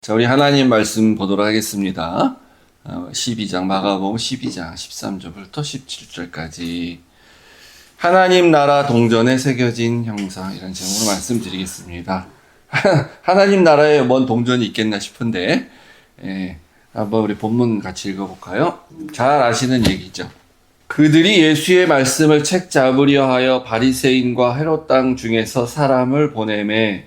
자, 우리 하나님 말씀 보도록 하겠습니다. 12장, 마가복음 12장 13절부터 17절까지 하나님 나라 동전에 새겨진 형상, 이런 제목으로 말씀드리겠습니다. 하나님 나라에 뭔 동전이 있겠나 싶은데 한번 우리 본문 같이 읽어볼까요? 잘 아시는 얘기죠. 그들이 예수의 말씀을 책 잡으려 하여 바리새인과 헤롯 땅 중에서 사람을 보내매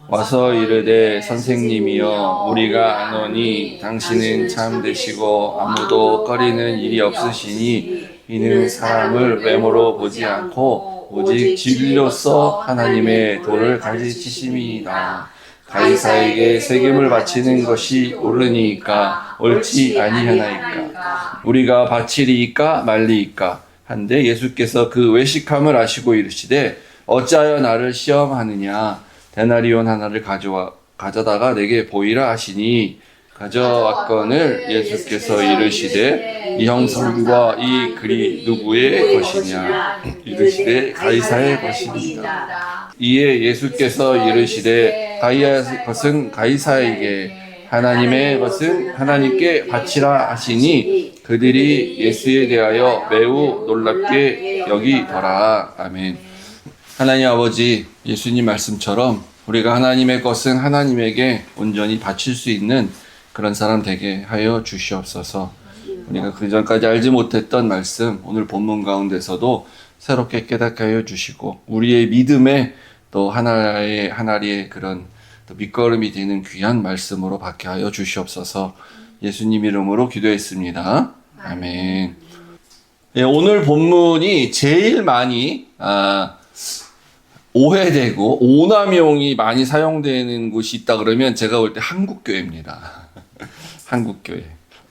와서 이르되 선생님이여 우리가 아노니 당신은 참되시고 아무도 꺼리는 일이 없으시니 이는 사람을 외모로 보지 않고 오직 진리로서 하나님의 도를 가르치심이니이다. 가이사에게 세금을 바치는 것이 옳으니까 옳지 아니하나이까. 우리가 바치리이까 말리이까 한데 예수께서 그 외식함을 아시고 이르시되 어찌하여 나를 시험하느냐. 데나리온 하나를 가져다가 내게 보이라 하시니 가져왔건을 예수께서 이르시되 이 형상과 이 글이 누구의 것이냐. 이르시되 가이사의 것입니다. 이에 예수께서 이르시되 가이사의 것은 가이사에게 하나님의 것은 하나님께 바치라 하시니 그들이 예수에 대하여 매우 놀랍게 여기더라. 아멘. 하나님 아버지, 예수님 말씀처럼 우리가 하나님의 것은 하나님에게 온전히 바칠 수 있는 그런 사람 되게 하여 주시옵소서. 우리가 그전까지 알지 못했던 말씀, 오늘 본문 가운데서도 새롭게 깨닫게 하여 주시고 우리의 믿음에 또 하나리의 그런 또 밑거름이 되는 귀한 말씀으로 받게 하여 주시옵소서. 예수님 이름으로 기도했습니다. 아멘. 예, 오늘 본문이 제일 많이 오해되고 오남용이 많이 사용되는 곳이 있다 그러면 제가 볼 때 한국교회입니다. 한국교회.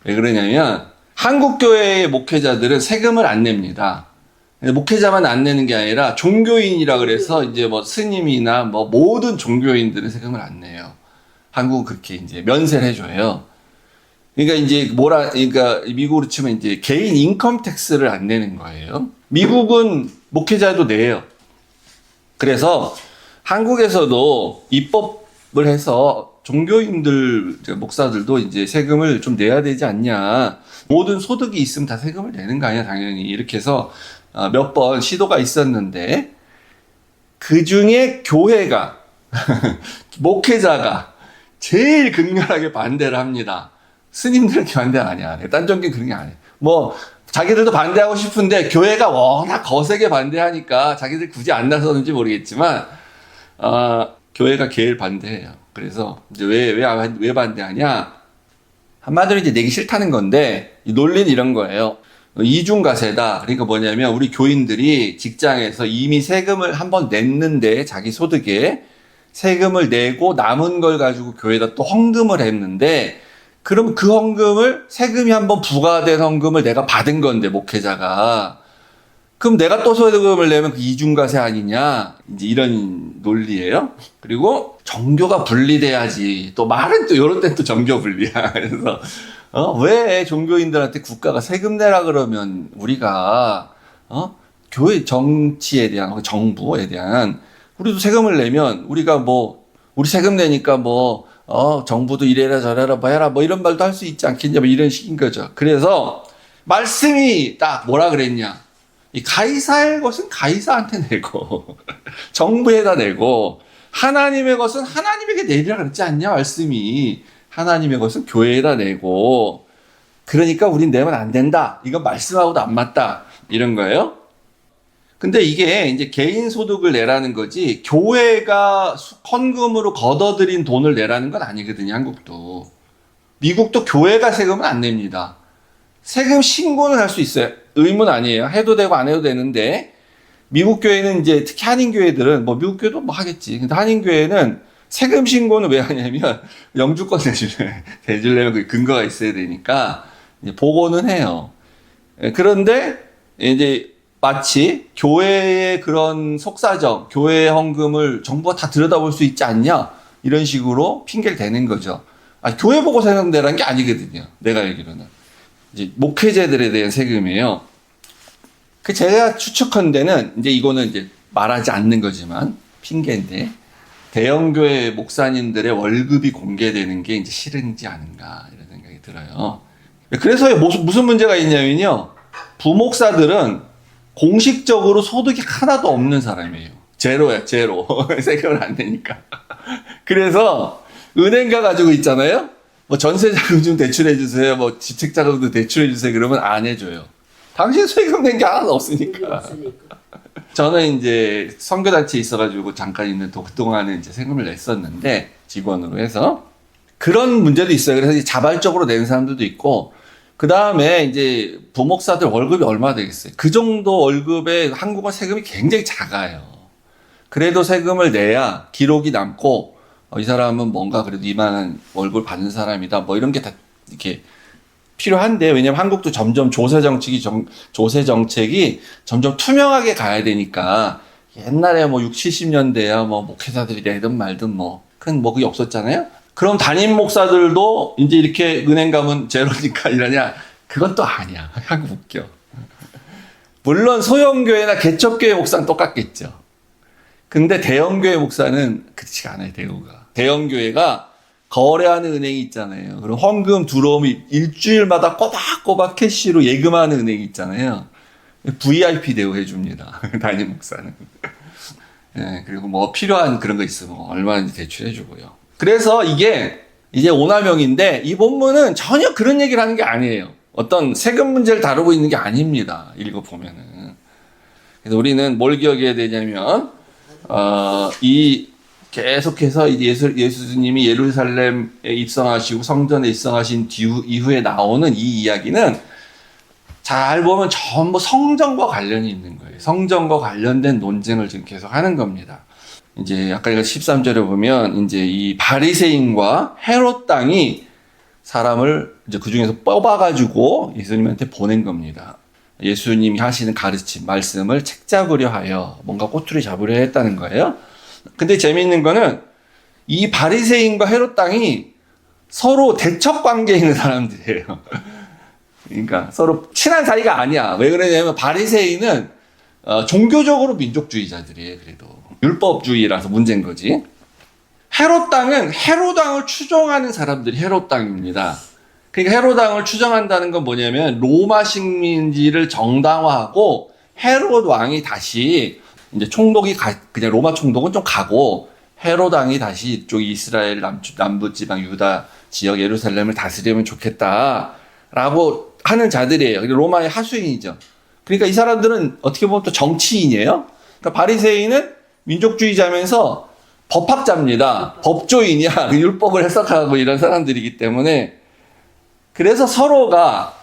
왜 그러냐면 한국교회의 목회자들은 세금을 안 냅니다. 목회자만 안 내는 게 아니라 종교인이라 그래서 이제 뭐 스님이나 뭐 모든 종교인들은 세금을 안 내요. 한국은 그렇게 이제 면세를 해줘요. 그러니까 이제 그러니까 미국으로 치면 이제 개인 인컴 텍스를 안 내는 거예요. 미국은 목회자도 내요. 그래서 한국에서도 입법을 해서 종교인들, 목사들도 이제 세금을 좀 내야 되지 않냐. 모든 소득이 있으면 다 세금을 내는 거 아니야, 당연히. 이렇게 해서 몇 번 시도가 있었는데, 그 중에 교회가, 목회자가 제일 극렬하게 반대를 합니다. 스님들은 반대 안 해. 딴 종교는 그런 게 안 해. 자기들도 반대하고 싶은데 교회가 워낙 거세게 반대하니까 자기들 굳이 안 나서는지 모르겠지만 교회가 제일 반대해요. 그래서 이제 왜 반대하냐? 한마디로 이제 내기 싫다는 건데 이 논리는 이런 거예요. 이중과세다. 그러니까 뭐냐면 우리 교인들이 직장에서 이미 세금을 한번 냈는데 자기 소득에 세금을 내고 남은 걸 가지고 교회에다 또 헌금을 했는데 그럼 그 헌금을 세금이 한번 부과된 헌금을 내가 받은 건데 목회자가 그럼 내가 또 세금을 내면 그 이중과세 아니냐 이제 이런 논리예요. 그리고 종교가 분리돼야지 또 말은 또 이런 때는 또 종교 분리야. 그래서 왜 종교인들한테 국가가 세금 내라 그러면 우리가 교회 정치에 대한 정부에 대한 우리도 세금을 내면 우리가 우리 세금 내니까 정부도 이래라 저래라 해라 이런 말도 할 수 있지 않겠냐 이런 식인 거죠. 그래서 말씀이 딱 뭐라 그랬냐. 이 가이사의 것은 가이사한테 내고 정부에다 내고 하나님의 것은 하나님에게 내리라 그랬지 않냐 말씀이. 하나님의 것은 교회에다 내고 그러니까 우린 내면 안 된다. 이건 말씀하고도 안 맞다. 이런 거예요. 근데 이게 이제 개인 소득을 내라는 거지 교회가 헌금으로 걷어들인 돈을 내라는 건 아니거든요. 한국도. 미국도 교회가 세금은 안 냅니다. 세금 신고는 할 수 있어요. 의무는 아니에요. 해도 되고 안 해도 되는데 미국 교회는 이제 특히 한인 교회들은 미국 교회도 하겠지. 근데 한인 교회는 세금 신고는 왜 하냐면 영주권 내주려면 그 근거가 있어야 되니까 이제 보고는 해요. 그런데 이제 마치 교회의 그런 속사정, 교회의 헌금을 정부가 다 들여다볼 수 있지 않냐? 이런 식으로 핑계를 대는 거죠. 교회 보고 세금 내라는 게 아니거든요. 내가 알기로는. 이제 목회자들에 대한 세금이에요. 제가 추측한 데는 이제 이거는 이제 말하지 않는 거지만 핑계인데 대형교회 목사님들의 월급이 공개되는 게 이제 싫은지 아닌가 이런 생각이 들어요. 그래서 무슨 문제가 있냐면요. 부목사들은 공식적으로 소득이 하나도 없는 사람이에요. 제로야, 제로. 세금을 안 내니까. 그래서 은행 가가지고 있잖아요. 뭐 전세자금 좀 대출해주세요. 뭐 집책자금도 대출해주세요. 그러면 안 해줘요. 당신 세금 낸 게 하나도 없으니까. 저는 이제 선교단체에 있어가지고 잠깐 있는 그동안은 이제 세금을 냈었는데, 직원으로 해서. 그런 문제도 있어요. 그래서 이제 자발적으로 내는 사람들도 있고, 그 다음에 이제 부목사들 월급이 얼마 되겠어요? 그 정도 월급에 한국은 세금이 굉장히 작아요. 그래도 세금을 내야 기록이 남고, 이 사람은 뭔가 그래도 이만한 월급을 받는 사람이다. 뭐 이런 게 다 이렇게 필요한데, 왜냐면 한국도 점점 조세 정책이 점점 투명하게 가야 되니까, 옛날에 뭐 60, 70년대야 뭐 목회자들이 내든 말든 뭐 큰 뭐 그게 없었잖아요? 그럼 담임 목사들도 이제 이렇게 은행 가면 제로니까 이러냐? 그건 또 아니야. 한국 웃겨. 물론 소형교회나 개척교회 목사는 똑같겠죠. 근데 대형교회 목사는 그렇지가 않아요, 대우가. 대형교회가 거래하는 은행이 있잖아요. 그럼 헌금 들어오면 일주일마다 꼬박꼬박 캐시로 예금하는 은행이 있잖아요. VIP 대우 해줍니다. 담임 목사는. 네, 그리고 뭐 필요한 그런 거 있으면 얼마든지 대출해주고요. 그래서 이게 이제 오남용인데 이 본문은 전혀 그런 얘기를 하는 게 아니에요. 어떤 세금 문제를 다루고 있는 게 아닙니다. 읽어보면은. 그래서 우리는 뭘 기억해야 되냐면, 계속해서 예수님이 예루살렘에 입성하시고 성전에 입성하신 이후에 나오는 이 이야기는 잘 보면 전부 성전과 관련이 있는 거예요. 성전과 관련된 논쟁을 지금 계속 하는 겁니다. 이제 아까 13절에 보면 이제 이 바리새인과 헤롯 당이 사람을 이제 그 중에서 뽑아가지고 예수님한테 보낸 겁니다. 예수님이 하시는 가르침, 말씀을 책 잡으려 하여 뭔가 꼬투리 잡으려 했다는 거예요. 근데 재미있는 거는 이 바리새인과 헤롯 당이 서로 대척 관계에 있는 사람들이에요. 그러니까 서로 친한 사이가 아니야. 왜 그러냐면 바리새인은 종교적으로 민족주의자들이에요. 그래도 율법주의라서 문제인 거지. 헤롯 당은 헤롯 왕을 추종하는 사람들이 헤롯 당입니다. 그러니까 헤롯 왕을 추종한다는 건 뭐냐면 로마 식민지를 정당화하고 헤롯 왕이 다시 이제 그냥 로마 총독은 좀 가고 헤롯 왕이 다시 이쪽 이스라엘 남부 지방 유다 지역 예루살렘을 다스리면 좋겠다라고 하는 자들이에요. 로마의 하수인이죠. 그러니까 이 사람들은 어떻게 보면 또 정치인이에요. 그러니까 바리새인은 민족주의자면서 법학자입니다. 법조인이야. 율법을 해석하고 이런 사람들이기 때문에 그래서 서로가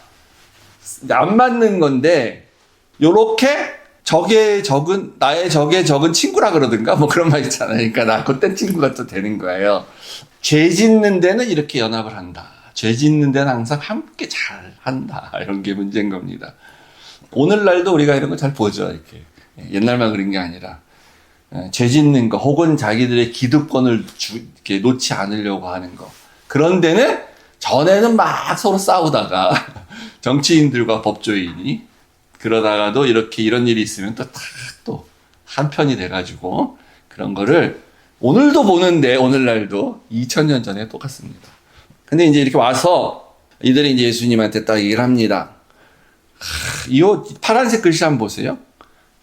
안 맞는 건데 요렇게 나의 적의 적은 친구라 그러든가 뭐 그런 말 있잖아요. 그러니까 나 그땐 친구가 또 되는 거예요. 죄 짓는 데는 이렇게 연합을 한다. 죄 짓는 데는 항상 함께 잘 한다. 이런 게 문제인 겁니다. 오늘날도 우리가 이런 거 잘 보죠. 이렇게 옛날만 그런 게 아니라 죄 짓는 거 혹은 자기들의 기득권을 이렇게 놓지 않으려고 하는 거. 그런 데는 전에는 막 서로 싸우다가 정치인들과 법조인이 그러다가도 이런 일이 있으면 또 한편이 돼가지고 그런 거를 오늘도 보는데 오늘날도 2000년 전에 똑같습니다. 근데 이제 이렇게 와서 이들이 이제 예수님한테 딱 얘기를 합니다. 이 파란색 글씨 한번 보세요.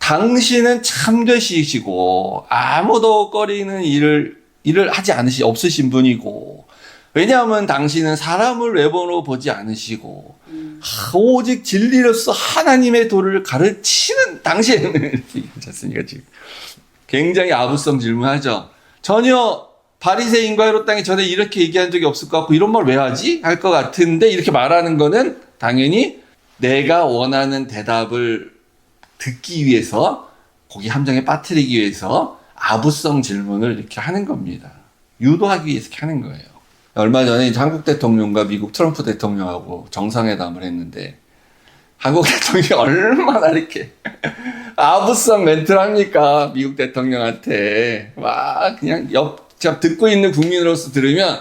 당신은 참되시고 아무도 꺼리는 일을 하지 없으신 분이고 왜냐하면 당신은 사람을 외모로 보지 않으시고 오직 진리로서 하나님의 도를 가르치는 당신은 괜찮습니까 지금 굉장히 아부성 질문하죠. 전혀 바리새인과 헤롯 당이 전에 이렇게 얘기한 적이 없을 것 같고 이런 말 왜 하지? 할 것 같은데 이렇게 말하는 거는 당연히 내가 원하는 대답을 듣기 위해서 거기 함정에 빠뜨리기 위해서 아부성 질문을 이렇게 하는 겁니다. 유도하기 위해서 이렇게 하는 거예요. 얼마 전에 한국 대통령과 미국 트럼프 대통령하고 정상회담을 했는데 한국 대통령이 얼마나 이렇게 아부성 멘트를 합니까? 미국 대통령한테 막 그냥 듣고 있는 국민으로서 들으면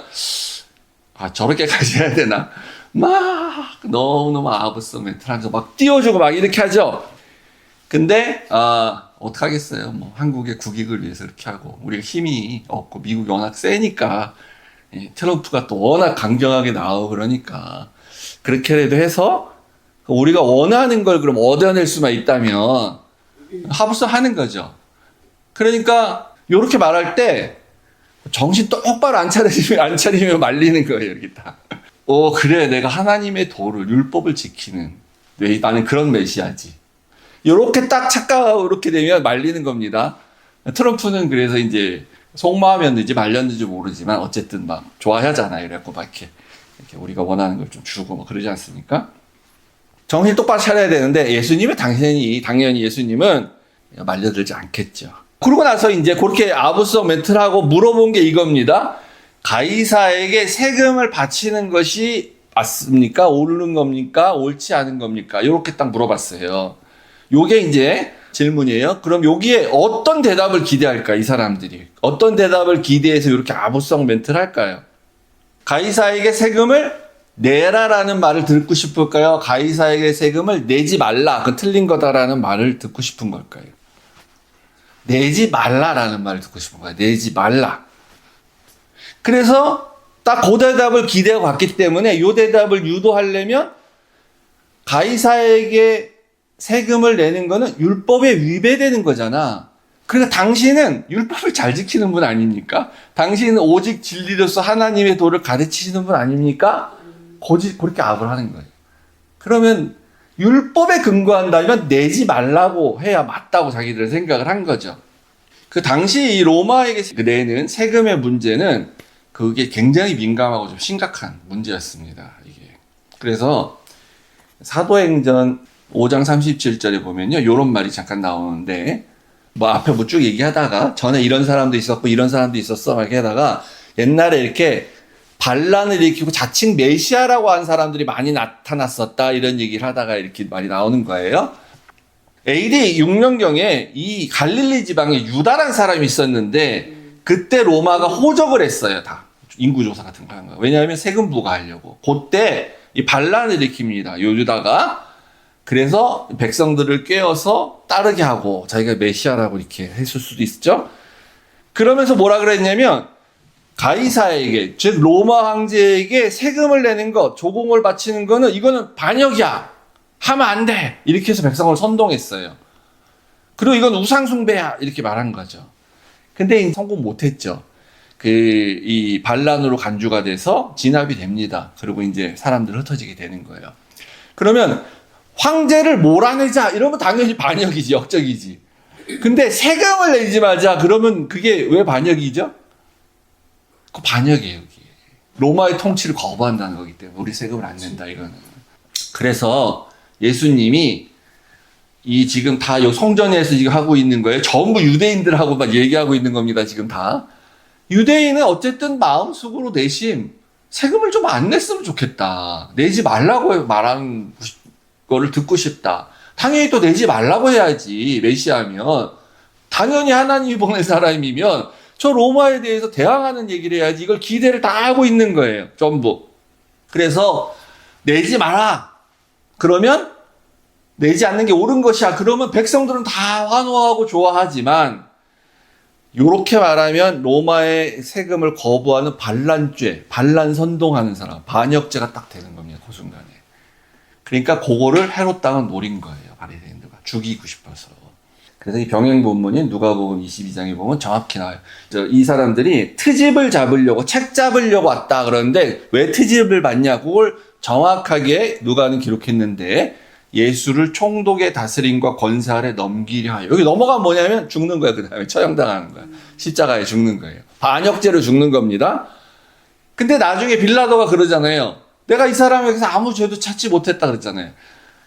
저렇게까지 해야 되나? 막 너무너무 아부성 멘트를 하면서 막 띄워주고 막 이렇게 하죠. 근데 어떡하겠어요. 뭐 한국의 국익을 위해서 이렇게 하고 우리가 힘이 없고 미국이 워낙 세니까 트럼프가 또 워낙 강경하게 나오고 그러니까 그렇게라도 해서 우리가 원하는 걸 그럼 얻어낼 수만 있다면 합의하는 거죠. 그러니까 이렇게 말할 때 정신 똑바로 안 차리면 말리는 거예요. 여기 딱. 그래 내가 하나님의 도를 율법을 지키는 나는 그런 메시아지. 이렇게 딱 착각하고 이렇게 되면 말리는 겁니다. 트럼프는 그래서 이제 속마음이었는지 말렸는지 모르지만 어쨌든 막 좋아하잖아요. 그래갖고 막 이렇게 우리가 원하는 걸 좀 주고 뭐 그러지 않습니까? 정신 똑바로 차려야 되는데 예수님은 당연히 예수님은 말려들지 않겠죠. 그러고 나서 이제 그렇게 아부성 멘트를 하고 물어본 게 이겁니다. 가이사에게 세금을 바치는 것이 맞습니까? 옳은 겁니까? 옳지 않은 겁니까? 이렇게 딱 물어봤어요. 요게 이제 질문이에요. 그럼 여기에 어떤 대답을 기대할까, 이 사람들이? 어떤 대답을 기대해서 이렇게 아부성 멘트를 할까요? 가이사에게 세금을 내라라는 말을 듣고 싶을까요? 가이사에게 세금을 내지 말라, 그 틀린 거다라는 말을 듣고 싶은 걸까요? 내지 말라라는 말을 듣고 싶은 거예요. 내지 말라. 그래서 딱 그 대답을 기대하고 갔기 때문에 이 대답을 유도하려면 가이사에게 세금을 내는 거는 율법에 위배되는 거잖아. 그러니까 당신은 율법을 잘 지키는 분 아닙니까? 당신은 오직 진리로서 하나님의 도를 가르치시는 분 아닙니까? 그렇게 압을 하는 거예요. 그러면 율법에 근거한다면 내지 말라고 해야 맞다고 자기들은 생각을 한 거죠. 그 당시 이 로마에게 내는 세금의 문제는 그게 굉장히 민감하고 좀 심각한 문제였습니다. 이게. 그래서 사도행전 5장 37절에 보면요. 이런 말이 잠깐 나오는데 뭐 앞에 뭐 쭉 얘기하다가 전에 이런 사람도 있었고 이런 사람도 있었어 막 이렇게 하다가 옛날에 이렇게 반란을 일으키고 자칭 메시아라고 한 사람들이 많이 나타났었다 이런 얘기를 하다가 이렇게 말이 나오는 거예요. AD 6년경에 이 갈릴리 지방에 유다라는 사람이 있었는데 그때 로마가 호적을 했어요. 다 인구조사 같은 거 하는 거예요. 왜냐하면 세금 부과하려고. 그때 이 반란을 일으킵니다. 유다가. 그래서 백성들을 꿰어서 따르게 하고 자기가 메시아라고 이렇게 했을 수도 있죠. 그러면서 뭐라 그랬냐면 가이사에게, 즉 로마 황제에게 세금을 내는 것, 조공을 바치는 거는 이거는 반역이야. 하면 안 돼. 이렇게 해서 백성을 선동했어요. 그리고 이건 우상숭배야. 이렇게 말한 거죠. 근데 성공 못했죠. 이 반란으로 간주가 돼서 진압이 됩니다. 그리고 이제 사람들 흩어지게 되는 거예요. 그러면 황제를 몰아내자 이러면 당연히 반역이지, 역적이지. 근데 세금을 내지 말자 그러면 그게 왜 반역이죠? 그 반역이에요. 여기. 로마의 통치를 거부한다는 거기 때문에 우리 세금을 안 낸다 이거는. 그래서 예수님이 이 지금 다 요 성전에서 지금 하고 있는 거예요. 전부 유대인들하고 막 얘기하고 있는 겁니다. 지금 다. 유대인은 어쨌든 마음속으로 내심 세금을 좀 안 냈으면 좋겠다. 내지 말라고 말한 거를 듣고 싶다. 당연히 또 내지 말라고 해야지. 메시아면. 당연히 하나님이 보낸 사람이면 저 로마에 대해서 대항하는 얘기를 해야지. 이걸 기대를 다 하고 있는 거예요. 전부. 그래서 내지 마라. 그러면 내지 않는 게 옳은 것이야. 그러면 백성들은 다 환호하고 좋아하지만 요렇게 말하면 로마의 세금을 거부하는 반란죄, 반란 선동하는 사람, 반역죄가 딱 되는 겁니다. 그 순간에. 그러니까 그거를 헤롯 당은 노린 거예요. 바리새인들과 죽이고 싶어서. 그래서 이 병행 본문인 누가복음 22장에 보면 정확히 나와요. 이 사람들이 트집을 잡으려고 책 잡으려고 왔다 그러는데 왜 트집을 받냐? 그걸 정확하게 누가는 기록했는데 예수를 총독의 다스림과 권세 아래 넘기려 하여. 여기 넘어가면 뭐냐면 죽는 거야. 그 다음에 처형당하는 거야. 십자가에 죽는 거예요. 반역죄로 죽는 겁니다. 근데 나중에 빌라도가 그러잖아요. 내가 이 사람에게서 아무 죄도 찾지 못했다 그랬잖아요.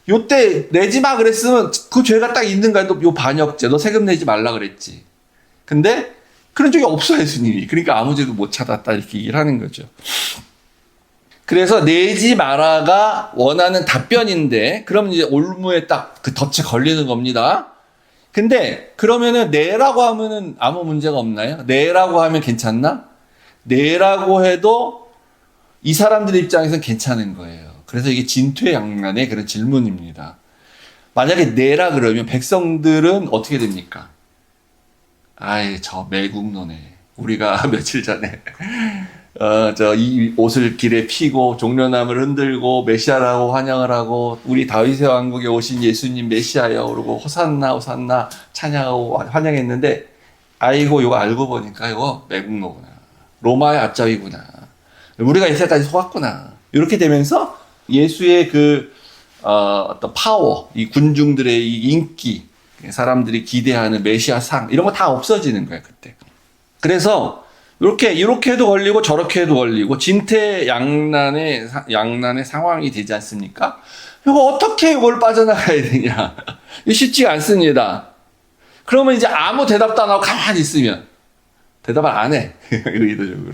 요때 내지 마 그랬으면 그 죄가 딱 있는 거야. 요 반역죄. 너 세금 내지 말라 그랬지. 근데 그런 적이 없어 예수님이. 그러니까 아무 죄도 못 찾았다 이렇게 얘기를 하는 거죠. 그래서 내지 마라가 원하는 답변인데 그럼 이제 올무에 딱 그 덫에 걸리는 겁니다. 근데 그러면은 내라고 하면은 아무 문제가 없나요? 내라고 하면 괜찮나? 내라고 해도 이 사람들 입장에서는 괜찮은 거예요. 그래서 이게 진퇴양난의 그런 질문입니다. 만약에 네라 그러면 백성들은 어떻게 됩니까? 아이, 저 매국노네. 우리가 며칠 전에 이 옷을 길에 피고 종려나무를 흔들고 메시아라고 환영을 하고 우리 다윗의 왕국에 오신 예수님 메시아여 그러고 호산나 호산나 찬양하고 환영했는데, 아이고 이거 알고 보니까 이거 매국노구나. 로마의 앞잡이구나. 우리가 이새까지 속았구나. 이렇게 되면서 예수의 어떤 파워, 이 군중들의 이 인기, 사람들이 기대하는 메시아 상, 이런 거 다 없어지는 거예요, 그때. 그래서, 이렇게 해도 걸리고, 저렇게 해도 걸리고, 진퇴양난의 상황이 되지 않습니까? 이거 어떻게 이걸 빠져나가야 되냐. 이거 쉽지가 않습니다. 그러면 이제 아무 대답도 안 하고 가만히 있으면, 대답을 안 해. 의도적으로.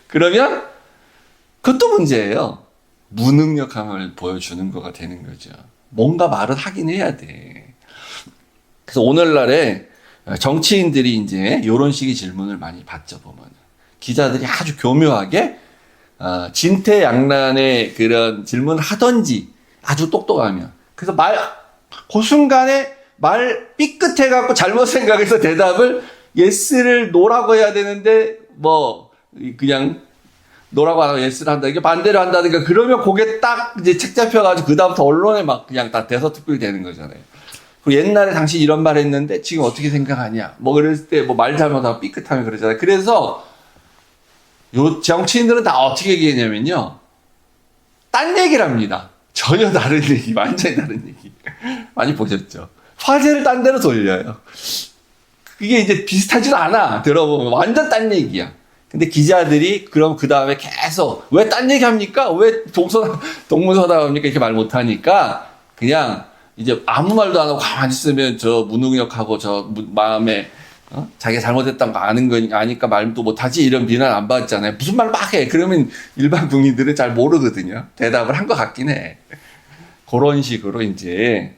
그러면, 그것도 문제예요. 무능력함을 보여주는 거가 되는 거죠. 뭔가 말은 하긴 해야 돼. 그래서 오늘날에 정치인들이 이제 이런 식의 질문을 많이 받죠, 보면. 기자들이 아주 교묘하게, 진퇴양난의 그런 질문을 하던지, 아주 똑똑하면. 그래서 그 순간에 말 삐끗해갖고 잘못 생각해서 대답을, 예스를 노라고 해야 되는데, 그냥, 노라고 안 하고 예스를 한다. 이게 반대로 한다든가, 그러면 그게 딱 이제 책 잡혀가지고, 그다음부터 언론에 막 그냥 다 대서특필이 되는 거잖아요. 그리고 옛날에 당신 이런 말 했는데, 지금 어떻게 생각하냐. 그랬을 때, 말 잘못하고 삐끗하면 그러잖아요. 그래서, 정치인들은 다 어떻게 얘기했냐면요. 딴 얘기를 합니다. 전혀 다른 얘기, 완전히 다른 얘기. 많이 보셨죠? 화제를 딴 데로 돌려요. 그게 이제 비슷하지도 않아. 들어보면 완전 딴 얘기야. 근데 기자들이 그럼 그 다음에 계속 왜 딴 얘기 합니까? 왜 동문서답 합니까? 이렇게 말 못하니까 그냥 이제 아무 말도 안 하고 가만히 있으면 저 무능력하고 저 마음에 자기가 잘못했다는 거 아니까 말도 못하지, 이런 비난 안 받잖아요. 무슨 말 막 해. 그러면 일반 국민들은 잘 모르거든요. 대답을 한 것 같긴 해. 그런 식으로 이제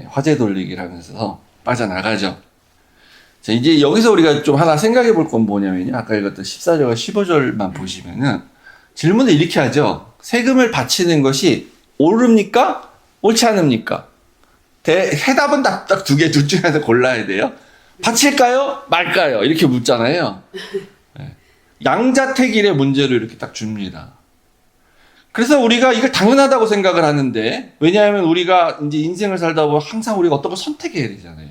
화제 돌리기를 하면서 빠져나가죠. 자, 이제 여기서 우리가 좀 하나 생각해 볼 건 뭐냐면요. 아까 읽었던 14절과 15절만 보시면은 질문을 이렇게 하죠. 세금을 바치는 것이 옳습니까? 옳지 않습니까? 해답은 딱 두 개, 둘 중에서 골라야 돼요. 바칠까요? 말까요? 이렇게 묻잖아요. 양자택일의 문제를 이렇게 딱 줍니다. 그래서 우리가 이걸 당연하다고 생각을 하는데, 왜냐하면 우리가 이제 인생을 살다 보면 항상 우리가 어떤 걸 선택해야 되잖아요.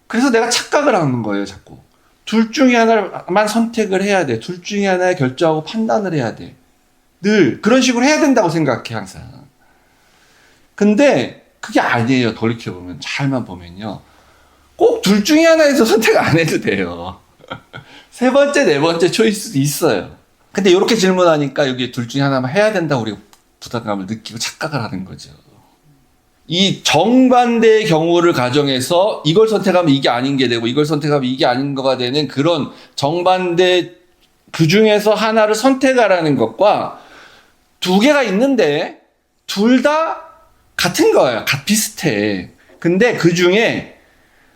그래서 내가 착각을 하는 거예요, 자꾸. 둘 중에 하나만 선택을 해야 돼. 둘 중에 하나에 결정하고 판단을 해야 돼. 늘 그런 식으로 해야 된다고 생각해, 항상. 근데 그게 아니에요. 돌이켜보면, 잘만 보면요. 꼭 둘 중에 하나에서 선택 안 해도 돼요. 세 번째, 네 번째 초이스도 있어요. 근데 이렇게 질문하니까 여기 둘 중에 하나만 해야 된다고 우리가 부담감을 느끼고 착각을 하는 거죠. 이 정반대의 경우를 가정해서 이걸 선택하면 이게 아닌 게 되고 이걸 선택하면 이게 아닌 거가 되는 그런 정반대, 그 중에서 하나를 선택하라는 것과 두 개가 있는데 둘 다 같은 거예요. 비슷해. 근데 그 중에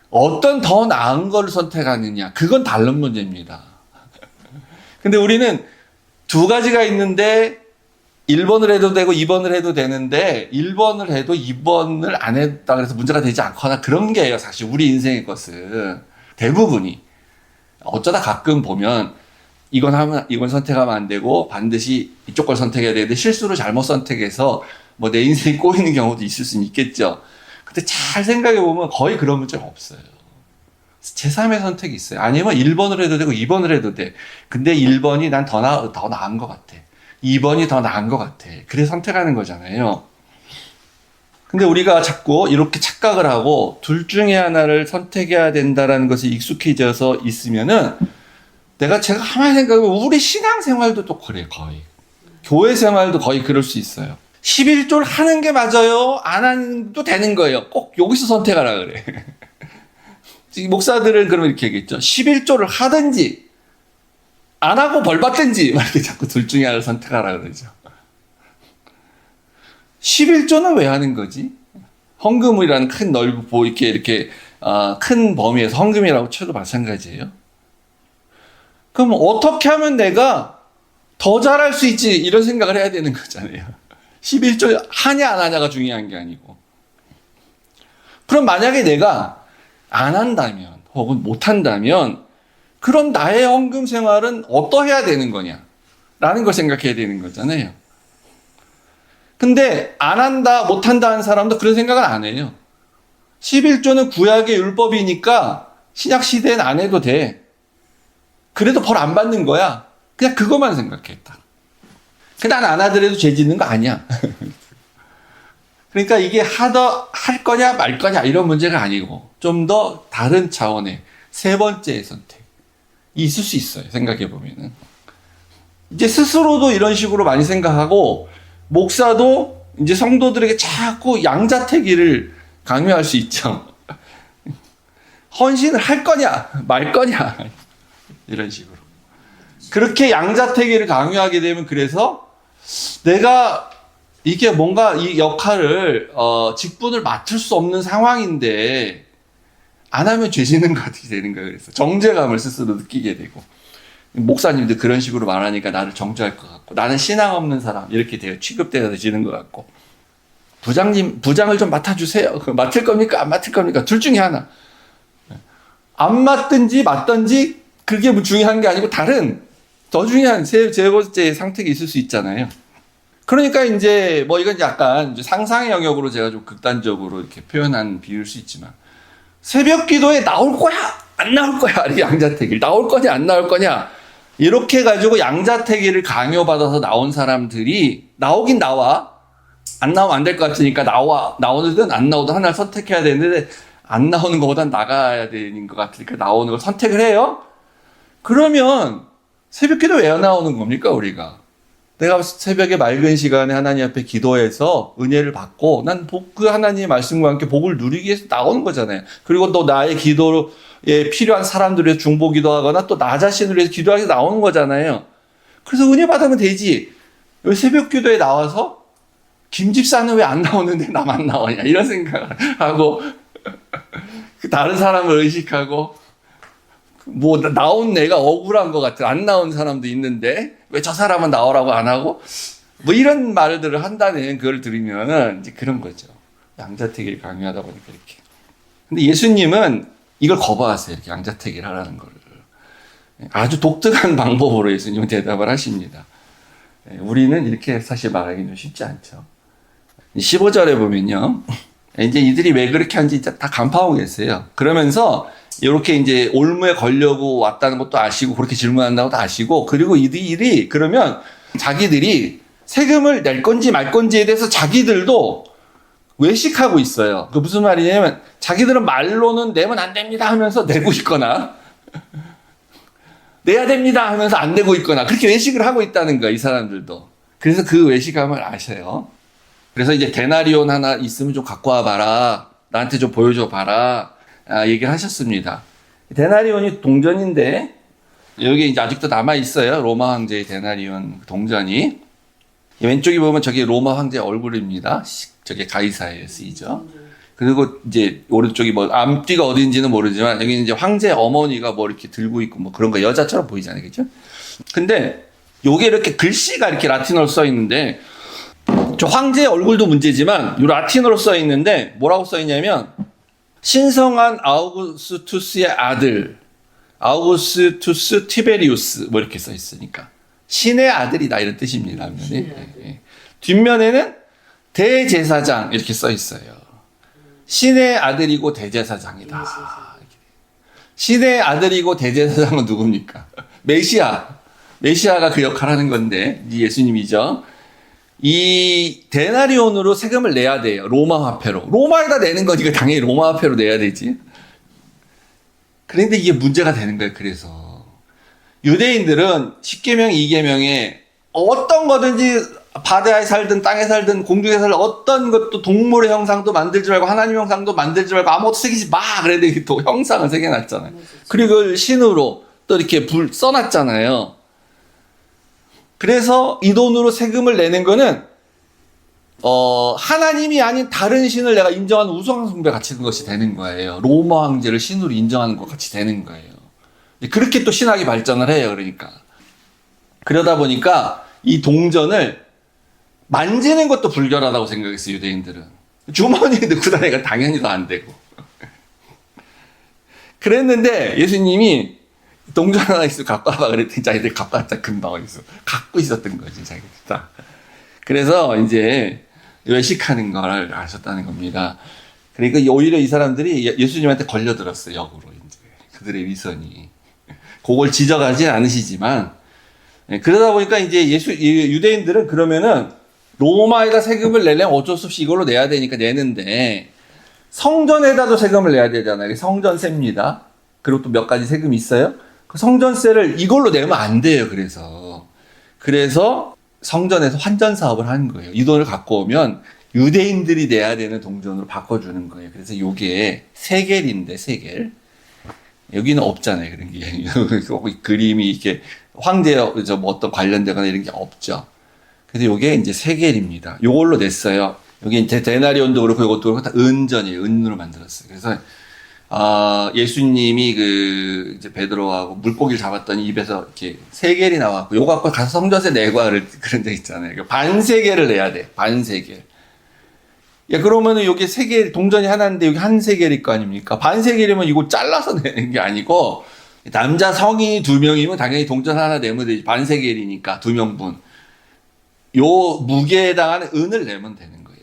어떤 더 나은 걸 선택하느냐, 그건 다른 문제입니다. 근데 우리는 두 가지가 있는데 1번을 해도 되고 2번을 해도 되는데 1번을 해도 2번을 안 했다 그래서 문제가 되지 않거나 그런 게예요. 사실 우리 인생의 것은 대부분이. 어쩌다 가끔 보면 이건 선택하면 안 되고 반드시 이쪽 걸 선택해야 되는데 실수로 잘못 선택해서 내 인생이 꼬이는 경우도 있을 수는 있겠죠. 근데 잘 생각해 보면 거의 그런 문제가 없어요. 제3의 선택이 있어요. 아니면 1번을 해도 되고 2번을 해도 돼. 근데 1번이 난 더 나은 것 같아. 2번이 더 나은 것 같아. 그래서 선택하는 거잖아요. 근데 우리가 자꾸 이렇게 착각을 하고 둘 중에 하나를 선택해야 된다라는 것에 익숙해져서 있으면은 제가 가만히 생각해보면 우리 신앙생활도 또 그래, 거의. 교회 생활도 거의 그럴 수 있어요. 11조를 하는 게 맞아요? 안 하도 되는 거예요. 꼭 여기서 선택하라 그래. 목사들은 그러면 이렇게 얘기했죠. 11조를 하든지 안 하고 벌 받든지 이렇게 자꾸 둘 중에 하나를 선택하라 그러죠. 11조는 왜 하는 거지? 헌금이라는 큰 넓고 이렇게 큰 범위에서 헌금이라고 쳐도 마찬가지예요. 그럼 어떻게 하면 내가 더 잘할 수 있지, 이런 생각을 해야 되는 거잖아요. 11조 하냐 안 하냐가 중요한 게 아니고. 그럼 만약에 내가 안 한다면 혹은 못 한다면 그럼 나의 헌금 생활은 어떠해야 되는 거냐 라는 걸 생각해야 되는 거잖아요. 근데 안 한다 못 한다 하는 사람도 그런 생각은 안 해요. 11조는 구약의 율법이니까 신약 시대엔 안 해도 돼. 그래도 벌 안 받는 거야. 그냥 그것만 생각했다. 난 안 하더라도 죄 짓는 거 아니야. 그러니까 이게 할 거냐 말 거냐 이런 문제가 아니고 좀 더 다른 차원의 세 번째의 선택이 있을 수 있어요. 생각해 보면은. 이제 스스로도 이런 식으로 많이 생각하고 목사도 이제 성도들에게 자꾸 양자택일을 강요할 수 있죠. 헌신을 할 거냐 말 거냐 이런 식으로. 그렇게 양자택일을 강요하게 되면 그래서 내가 이게 뭔가 이 역할을 직분을 맡을 수 없는 상황인데 안 하면 죄 짓는 것 같이 되는 거예요. 그래서 정죄감을 스스로 느끼게 되고 목사님들 그런 식으로 말하니까 나를 정죄할 것 같고 나는 신앙 없는 사람 이렇게 돼요. 취급되어지는 것 같고 부장을 좀 맡아주세요. 맡을 겁니까 안 맡을 겁니까 둘 중에 하나. 안 맡든지 맡든지 그게 중요한 게 아니고 다른 더 중요한 세 번째 상택이 있을 수 있잖아요. 그러니까 이제 뭐 이건 약간 이제 상상의 영역으로 제가 좀 극단적으로 이렇게 표현한 비유일 수 있지만 새벽 기도에 나올 거야 안 나올 거야 이렇게 양자택일 나올 거냐 안 나올 거냐 이렇게 가지고 양자택일을 강요받아서 나온 사람들이 나오긴 나와. 안 나오면 안 될 것 같으니까 나오든 안 나오든 하나를 선택해야 되는데 안 나오는 것보단 나가야 되는 것 같으니까 나오는 걸 선택을 해요. 그러면 새벽 기도 왜 나오는 겁니까 우리가? 내가 새벽에 맑은 시간에 하나님 앞에 기도해서 은혜를 받고 난 그 하나님의 말씀과 함께 복을 누리기 위해서 나오는 거잖아요. 그리고 또 나의 기도에 필요한 사람들을 위해서 중보 기도하거나 또 나 자신을 위해서 기도하기 위해서 나오는 거잖아요. 그래서 은혜 받으면 되지. 왜 새벽 기도에 나와서 김 집사는 왜 안 나오는데 나만 나오냐 이런 생각을 하고 다른 사람을 의식하고 뭐 나온 내가 억울한 것 같아. 안 나온 사람도 있는데 왜 저 사람은 나오라고 안 하고 뭐 이런 말들을 한다는 그걸 들으면은 이제 그런 거죠. 양자택일 강요하다 보니까 이렇게. 근데 예수님은 이걸 거부하세요. 이렇게 양자택일 하라는 거를. 아주 독특한 방법으로 예수님은 대답을 하십니다. 우리는 이렇게 사실 말하기는 쉽지 않죠. 15절에 보면요. 이제 이들이 왜 그렇게 하는지 다 간파하고 계세요. 그러면서 이렇게 이제 올무에 걸려고 왔다는 것도 아시고 그렇게 질문한다고 도 아시고 그리고 이들이 그러면 자기들이 세금을 낼 건지 말 건지에 대해서 자기들도 외식하고 있어요. 그 무슨 말이냐면 자기들은 말로는 내면 안 됩니다 하면서 내고 있거나 내야 됩니다 하면서 안 내고 있거나 그렇게 외식을 하고 있다는 거야 이 사람들도. 그래서 그 외식함을 아셔요. 그래서 이제 데나리온 하나 있으면 좀 갖고 와봐라. 나한테 좀 보여줘 봐라. 얘기를 하셨습니다. 데나리온이 동전인데 여기 이제 아직도 남아 있어요. 로마 황제의 데나리온 동전이. 왼쪽에 보면 저게 로마 황제 얼굴입니다. 저게 가이사에 쓰이죠. 그리고 이제 오른쪽이 뭐 앞뒤가 어딘지는 모르지만 여기 이제 황제 어머니가 뭐 이렇게 들고 있고 뭐 그런 거 여자처럼 보이잖아요, 그죠? 근데 요게 이렇게 글씨가 이렇게 라틴어로 써 있는데 저 황제의 얼굴도 문제지만 요 라틴어로 써 있는데 뭐라고 써 있냐면 신성한 아우구스투스의 아들 아우구스투스 티베리우스 뭐 이렇게 써 있으니까 신의 아들이다 이런 뜻입니다. 뒷면에는 대제사장 이렇게 써 있어요. 신의 아들이고 대제사장이다. 신의 아들이고 대제사장은 누굽니까? 메시아가 그 역할을 하는 건데 예수님이죠. 이 데나리온으로 세금을 내야 돼요. 로마 화폐로. 로마에다 내는 거니까 당연히 로마 화폐로 내야 되지. 그런데 이게 문제가 되는 거예요. 그래서 유대인들은 10계명, 2계명에 어떤 거든지 바다에 살든 땅에 살든 공중에 살든 어떤 것도 동물의 형상도 만들지 말고 하나님 형상도 만들지 말고 아무것도 새기지 마. 그랬는데 또 형상을 새겨놨잖아요. 그리고 그걸 신으로 또 이렇게 써놨잖아요. 그래서 이 돈으로 세금을 내는 거는 하나님이 아닌 다른 신을 내가 인정하는 우상 숭배 같이 된 것이 되는 거예요. 로마 황제를 신으로 인정하는 것 같이 되는 거예요. 그렇게 또 신학이 발전을 해요. 그러니까 그러다 보니까 이 동전을 만지는 것도 불결하다고 생각했어요. 유대인들은 주머니에 넣고 다니니까 당연히 더 안 되고. 그랬는데 예수님이 동전 하나 있으면 갖고 와봐 그랬더니 자기들 갖고 왔다 금방 어디서 갖고 있었던 거지 자기들 다. 그래서 이제 외식하는 걸 아셨다는 겁니다. 그러니까 오히려 이 사람들이 예수님한테 걸려들었어요. 역으로 이제 그들의 위선이. 그걸 지적하진 않으시지만 그러다 보니까 이제 유대인들은 그러면은 로마에다 세금을 내려면 어쩔 수 없이 이걸로 내야 되니까 내는데 성전에다도 세금을 내야 되잖아요. 성전세입니다. 그리고 또 몇 가지 세금이 있어요. 그 성전세를 이걸로 내면 안 돼요. 그래서 성전에서 환전 사업을 하는 거예요. 이 돈을 갖고 오면 유대인들이 내야 되는 동전으로 바꿔주는 거예요. 그래서 이게 세겔인데 세겔. 여기는 없잖아요. 그런 게. 그림이 이렇게 황제 뭐 어떤 관련되거나 이런 게 없죠. 그래서 이게 이제 세겔입니다. 요걸로 냈어요. 여기 이제 데나리온도 그렇고 이것도 그렇고 다 은전이에요. 은으로 만들었어요. 그래서 예수님이 이제 베드로하고 물고기를 잡았더니 입에서 이렇게 세겔이 나왔고 요거 갖고 가서 성전세 내고 그런 데 있잖아요. 반세겔을 내야 돼. 반세겔. 야, 그러면은 여기 세겔, 동전이 하나인데 여기 한 세겔일 거 아닙니까? 반세겔이면 이거 잘라서 내는 게 아니고, 남자 성이 2명이면 당연히 동전 하나 내면 되지. 반세겔이니까 2명분. 요 무게에 해당하는 은을 내면 되는 거예요.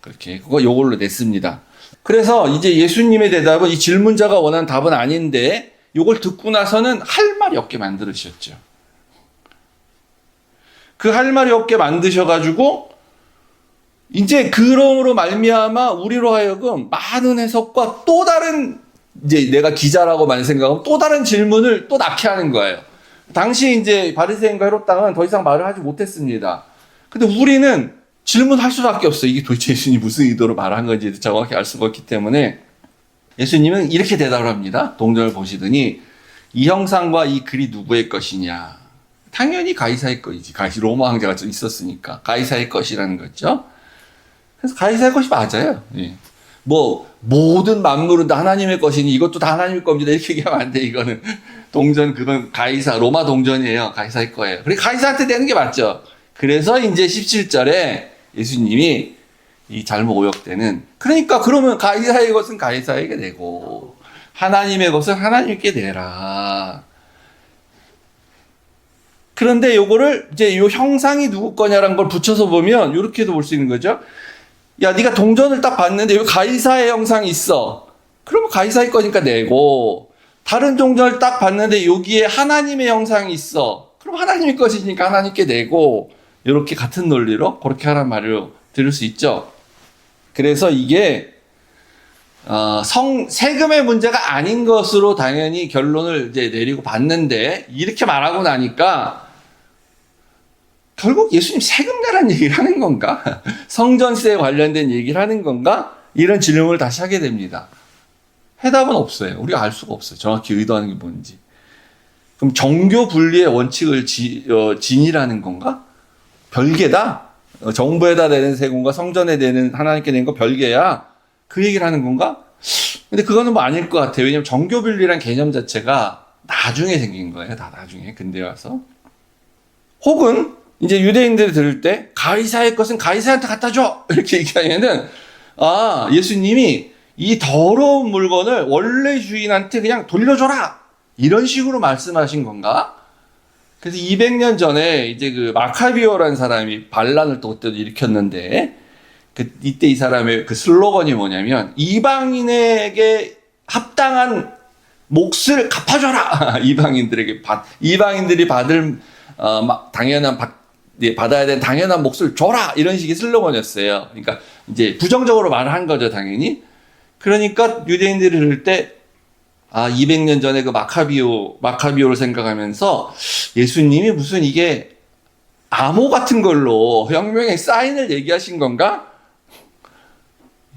그렇게. 그거 요걸로 냈습니다. 그래서 이제 예수님의 대답은 이 질문자가 원하는 답은 아닌데, 요걸 듣고 나서는 할 말이 없게 만들으셨죠. 그 할 말이 없게 만드셔가지고, 이제 그럼으로 말미암아 우리로 하여금 많은 해석과 또 다른 이제 내가 기자라고만 생각하면 또 다른 질문을 또 낳게 하는 거예요. 당시 이제 바리새인과 헤롯 당은 더 이상 말을 하지 못했습니다. 근데 우리는 질문할 수밖에 없어요. 이게 도대체 예수님이 무슨 의도로 말한 건지 정확히 알 수가 없기 때문에 예수님은 이렇게 대답을 합니다. 동전을 보시더니 이 형상과 이 글이 누구의 것이냐? 당연히 가이사의 것이지. 로마 황제가 있었으니까 가이사의 것이라는 거죠. 그래서 가이사의 것이 맞아요. 예. 뭐 모든 만물은 다 하나님의 것이니 이것도 다 하나님의 겁니다. 이렇게 얘기하면 안 돼. 이거는 동전 그건 가이사 로마 동전이에요. 가이사의 거예요. 그래 가이사한테 되는 게 맞죠. 그래서 이제 17절에 예수님이 이 잘못 오역되는 그러니까 그러면 가이사의 것은 가이사에게 내고 하나님의 것은 하나님께 내라. 그런데 요거를 이제 요 형상이 누구 거냐라는 걸 붙여서 보면 이렇게도 볼 수 있는 거죠. 야, 네가 동전을 딱 봤는데 여기 가이사의 형상이 있어. 그러면 가이사의 거니까 내고 다른 동전을 딱 봤는데 여기에 하나님의 형상이 있어. 그럼 하나님의 것이니까 하나님께 내고 이렇게 같은 논리로 그렇게 하란 말을 들을 수 있죠. 그래서 이게 세금의 문제가 아닌 것으로 당연히 결론을 이제 내리고 봤는데 이렇게 말하고 나니까 결국 예수님 세금 내라는 얘기를 하는 건가? 성전세에 관련된 얘기를 하는 건가? 이런 질문을 다시 하게 됩니다. 해답은 없어요. 우리가 알 수가 없어요. 정확히 의도하는 게 뭔지. 그럼 정교 분리의 원칙을 지니라는 건가? 별개다? 정부에다 내는 세금과 성전에 내는 하나님께 내는 거 별개야? 그 얘기를 하는 건가? 근데 그거는 뭐 아닐 것 같아요. 왜냐면 정교 분리란 개념 자체가 나중에 생긴 거예요. 다 나중에. 근대 와서. 혹은 이제 유대인들이 들을 때 가이사의 것은 가이사한테 갖다 줘 이렇게 얘기하면은 예수님이 이 더러운 물건을 원래 주인한테 그냥 돌려줘라 이런 식으로 말씀하신 건가? 그래서 200년 전에 이제 그 마카비오라는 사람이 반란을 또 그때도 일으켰는데 이때 이 사람의 그 슬로건이 뭐냐면 이방인에게 합당한 몫을 갚아줘라 이방인들이 받을 받아야 되는 당연한 몫을 줘라 이런 식의 슬로건이었어요. 그러니까 이제 부정적으로 말을 한 거죠, 당연히. 그러니까 유대인들이 들을 때 200년 전에 그 마카비오를 생각하면서 예수님이 무슨 이게 암호 같은 걸로 혁명의 사인을 얘기하신 건가?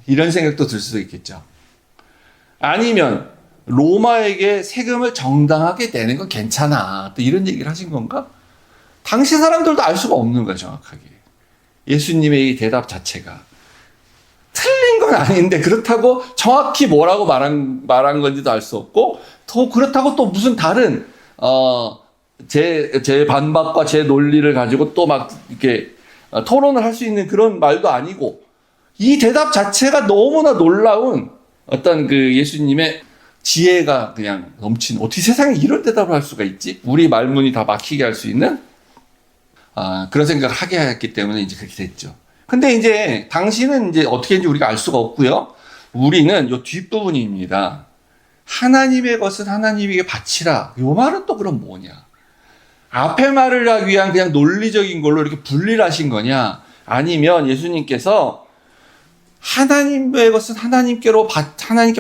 이런 생각도 들 수도 있겠죠. 아니면 로마에게 세금을 정당하게 내는 건 괜찮아. 또 이런 얘기를 하신 건가? 당시 사람들도 알 수가 없는 거예요, 정확하게. 예수님의 이 대답 자체가. 틀린 건 아닌데, 그렇다고 정확히 뭐라고 말한 건지도 알 수 없고, 또 그렇다고 또 무슨 다른, 제 반박과 제 논리를 가지고 또 막 이렇게 토론을 할 수 있는 그런 말도 아니고, 이 대답 자체가 너무나 놀라운 어떤 그 예수님의 지혜가 그냥 넘치는, 어떻게 세상에 이런 대답을 할 수가 있지? 우리 말문이 다 막히게 할 수 있는 그런 생각을 하게 했기 때문에 이제 그렇게 됐죠. 근데 이제 당신은 이제 어떻게 했는지 우리가 알 수가 없고요. 우리는 요 뒷부분입니다. 하나님의 것은 하나님에게 바치라. 요 말은 또 그럼 뭐냐? 앞에 말을 하기 위한 그냥 논리적인 걸로 이렇게 분리를 하신 거냐? 아니면 예수님께서 하나님의 것은 하나님께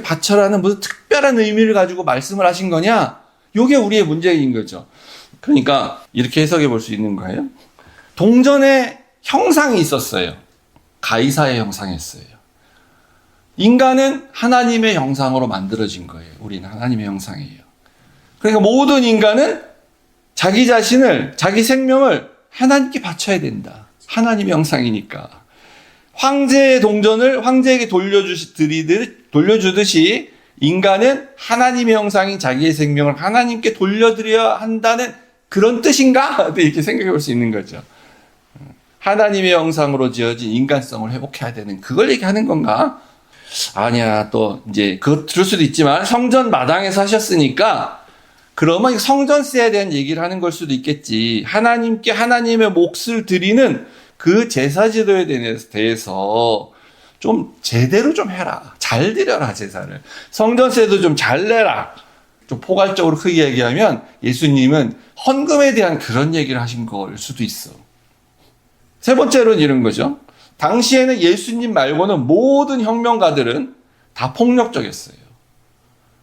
바쳐라는 무슨 특별한 의미를 가지고 말씀을 하신 거냐? 요게 우리의 문제인 거죠. 그러니까 이렇게 해석해 볼 수 있는 거예요. 동전에 형상이 있었어요. 가이사의 형상이었어요. 인간은 하나님의 형상으로 만들어진 거예요. 우리는 하나님의 형상이에요. 그러니까 모든 인간은 자기 자신을, 자기 생명을 하나님께 바쳐야 된다. 하나님의 형상이니까. 황제의 동전을 황제에게 돌려주듯이 인간은 하나님의 형상인 자기의 생명을 하나님께 돌려드려야 한다는 그런 뜻인가? 이렇게 생각해 볼 수 있는 거죠. 하나님의 형상으로 지어진 인간성을 회복해야 되는 그걸 얘기하는 건가? 아니야, 또 이제 그거 들을 수도 있지만 성전 마당에서 하셨으니까 그러면 성전세에 대한 얘기를 하는 걸 수도 있겠지. 하나님께 하나님의 몫을 드리는 그 제사제도에 대해서 좀 제대로 좀 해라. 잘 드려라, 제사를. 성전세도 좀 잘 내라. 좀 포괄적으로 크게 얘기하면 예수님은 헌금에 대한 그런 얘기를 하신 걸 수도 있어. 세 번째로는 이런 거죠. 당시에는 예수님 말고는 모든 혁명가들은 다 폭력적이었어요.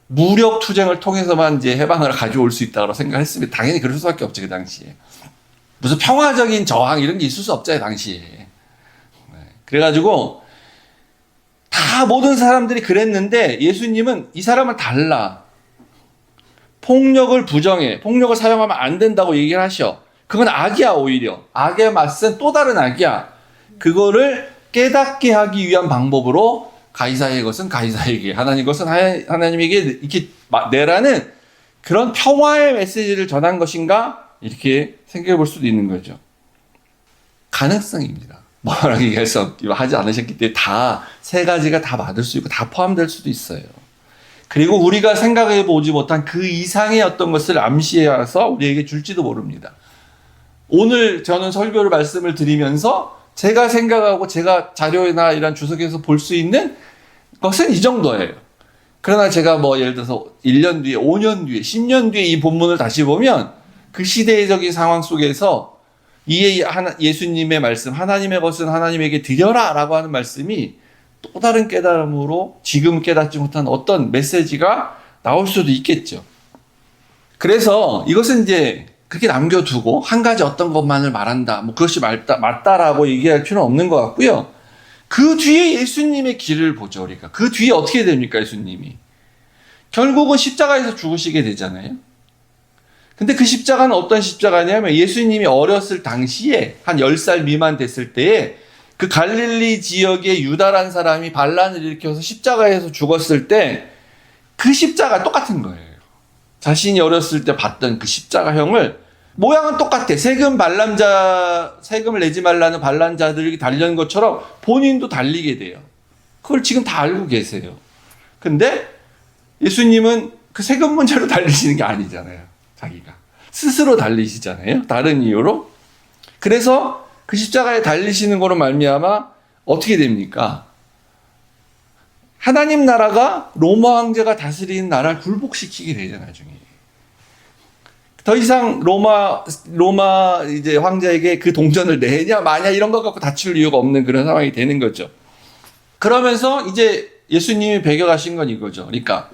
무력 투쟁을 통해서만 이제 해방을 가져올 수 있다고 생각했으면 당연히 그럴 수밖에 없죠, 그 당시에. 무슨 평화적인 저항 이런 게 있을 수 없잖아요, 당시에. 그래가지고 다 모든 사람들이 그랬는데 예수님은 이 사람은 달라. 폭력을 부정해. 폭력을 사용하면 안 된다고 얘기를 하셔. 그건 악이야, 오히려. 악의 맛은 또 다른 악이야. 그거를 깨닫게 하기 위한 방법으로 가이사의 것은 가이사에게, 하나님 것은 하나님에게 이렇게 내라는 그런 평화의 메시지를 전한 것인가? 이렇게 생각해 볼 수도 있는 거죠. 가능성입니다. 뭐라고 얘기해서 하지 않으셨기 때문에 다 세 가지가 다 맞을 수 있고 다 포함될 수도 있어요. 그리고 우리가 생각해 보지 못한 그 이상의 어떤 것을 암시해서 우리에게 줄지도 모릅니다. 오늘 저는 설교를 말씀을 드리면서 제가 생각하고 제가 자료나 이런 주석에서 볼 수 있는 것은 이 정도예요. 그러나 제가 뭐 예를 들어서 1년 뒤에, 5년 뒤에, 10년 뒤에 이 본문을 다시 보면 그 시대적인 상황 속에서 예수님의 말씀, 하나님의 것은 하나님에게 드려라 라고 하는 말씀이 또 다른 깨달음으로 지금 깨닫지 못한 어떤 메시지가 나올 수도 있겠죠. 그래서 이것은 이제 그렇게 남겨두고 한 가지 어떤 것만을 말한다, 뭐 그것이 맞다라고 얘기할 필요는 없는 것 같고요. 그 뒤에 예수님의 길을 보죠, 우리가. 그 뒤에 어떻게 됩니까, 예수님이? 결국은 십자가에서 죽으시게 되잖아요. 근데 그 십자가는 어떤 십자가냐면 예수님이 어렸을 당시에 한 10살 미만 됐을 때에 그 갈릴리 지역의 유다란 사람이 반란을 일으켜서 십자가에서 죽었을 때 그 십자가 똑같은 거예요. 자신이 어렸을 때 봤던 그 십자가형을 모양은 똑같아. 세금을 내지 말라는 반란자들이 달리는 것처럼 본인도 달리게 돼요. 그걸 지금 다 알고 계세요. 근데 예수님은 그 세금 문제로 달리시는 게 아니잖아요. 자기가. 스스로 달리시잖아요. 다른 이유로. 그래서 그 십자가에 달리시는 거로 말미암아 어떻게 됩니까? 하나님 나라가 로마 황제가 다스리는 나라를 굴복시키게 되죠, 나중에. 더 이상 로마 이제 황제에게 그 동전을 내냐 마냐 이런 것 갖고 다툴 이유가 없는 그런 상황이 되는 거죠. 그러면서 이제 예수님이 배겨가신 건 이거죠. 그러니까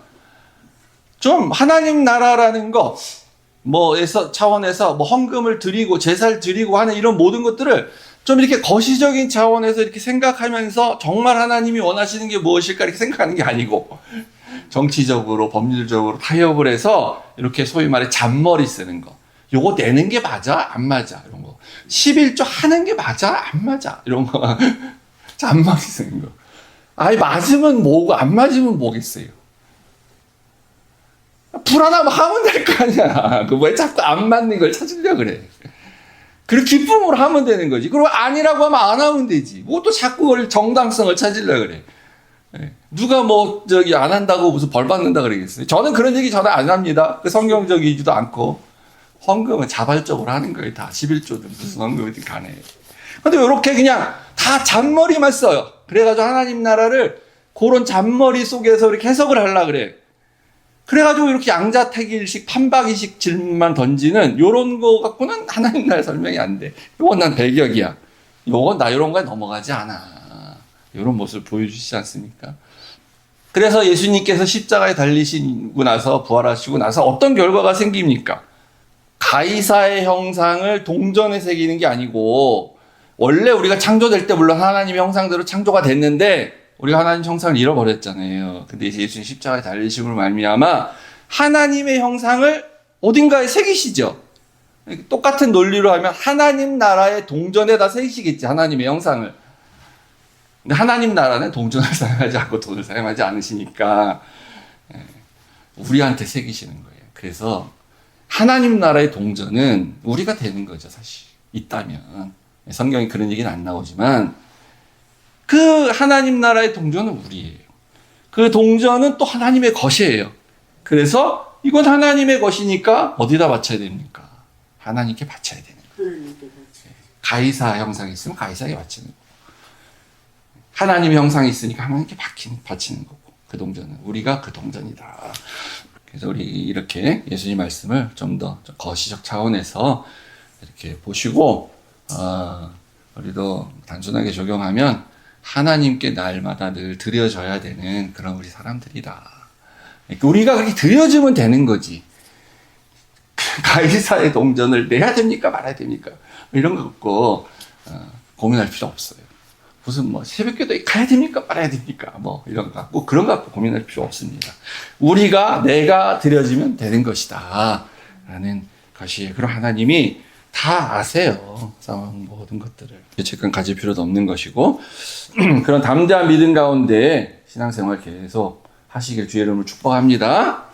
좀 하나님 나라라는 거 차원에서 뭐 헌금을 드리고 제사를 드리고 하는 이런 모든 것들을 좀 이렇게 거시적인 차원에서 이렇게 생각하면서 정말 하나님이 원하시는 게 무엇일까 이렇게 생각하는 게 아니고 정치적으로 법률적으로 타협을 해서 이렇게 소위 말해 잔머리 쓰는 거. 요거 내는 게 맞아? 안 맞아? 이런 거. 11조 하는 게 맞아? 안 맞아? 이런 거. 잔머리 쓰는 거. 아니 맞으면 뭐고 안 맞으면 뭐겠어요. 불안하면 하면 될 거 아니야. 그 왜 자꾸 안 맞는 걸 찾으려고 그래. 그리고 기쁨으로 하면 되는 거지. 그리고 아니라고 하면 안 하면 되지. 뭐 또 자꾸 그걸 정당성을 찾으려고 그래. 예. 누가 뭐 안 한다고 무슨 벌 받는다 그러겠어요. 저는 그런 얘기 전혀 안 합니다. 성경적이지도 않고. 헌금은 자발적으로 하는 거예요. 다 11조든 무슨 헌금이든 간에. 근데 이렇게 그냥 다 잔머리만 써요. 그래가지고 하나님 나라를 그런 잔머리 속에서 이렇게 해석을 하려고 그래. 그래가지고 이렇게 양자택일식 판박이식 질문만 던지는 요런 거 갖고는 하나님 나라 설명이 안 돼. 요건 난 배격이야. 요건 나 요런 거에 넘어가지 않아. 요런 모습을 보여주시지 않습니까? 그래서 예수님께서 십자가에 달리시고 나서 부활하시고 나서 어떤 결과가 생깁니까? 가이사의 형상을 동전에 새기는 게 아니고 원래 우리가 창조될 때 물론 하나님의 형상대로 창조가 됐는데 우리가 하나님 형상을 잃어버렸잖아요. 근데 이제 예수님 십자가에 달리심으로 말미암아 하나님의 형상을 어딘가에 새기시죠. 똑같은 논리로 하면 하나님 나라의 동전에다 새기시겠지. 하나님의 형상을. 근데 하나님 나라는 동전을 사용하지 않고 돈을 사용하지 않으시니까 우리한테 새기시는 거예요. 그래서 하나님 나라의 동전은 우리가 되는 거죠, 사실. 있다면. 성경에 그런 얘기는 안 나오지만 그 하나님 나라의 동전은 우리예요. 그 동전은 또 하나님의 것이에요. 그래서 이건 하나님의 것이니까 어디다 바쳐야 됩니까? 하나님께 바쳐야 되는 거예요. 가이사 형상이 있으면 가이사에게 바치는 거고 하나님의 형상이 있으니까 하나님께 바치는 거고 그 동전은 우리가 그 동전이다. 그래서 우리 이렇게 예수님 말씀을 좀 더 거시적 차원에서 이렇게 보시고 우리도 단순하게 적용하면 하나님께 날마다 늘 드려져야 되는 그런 우리 사람들이다. 우리가 그렇게 드려주면 되는 거지. 가이사의 동전을 내야 됩니까 말아야 됩니까? 이런 거 갖고 고민할 필요 없어요. 무슨 뭐 새벽기도에 가야 됩니까 말아야 됩니까? 뭐 이런 거 갖고 그런 거 갖고 고민할 필요 없습니다. 내가 드려지면 되는 것이다 라는 것이 그럼 하나님이 다 아세요. 상황 모든 것들을 죄책감 가질 필요도 없는 것이고 그런 담대한 믿음 가운데 신앙생활 계속 하시길 주의 이름으로 축복합니다.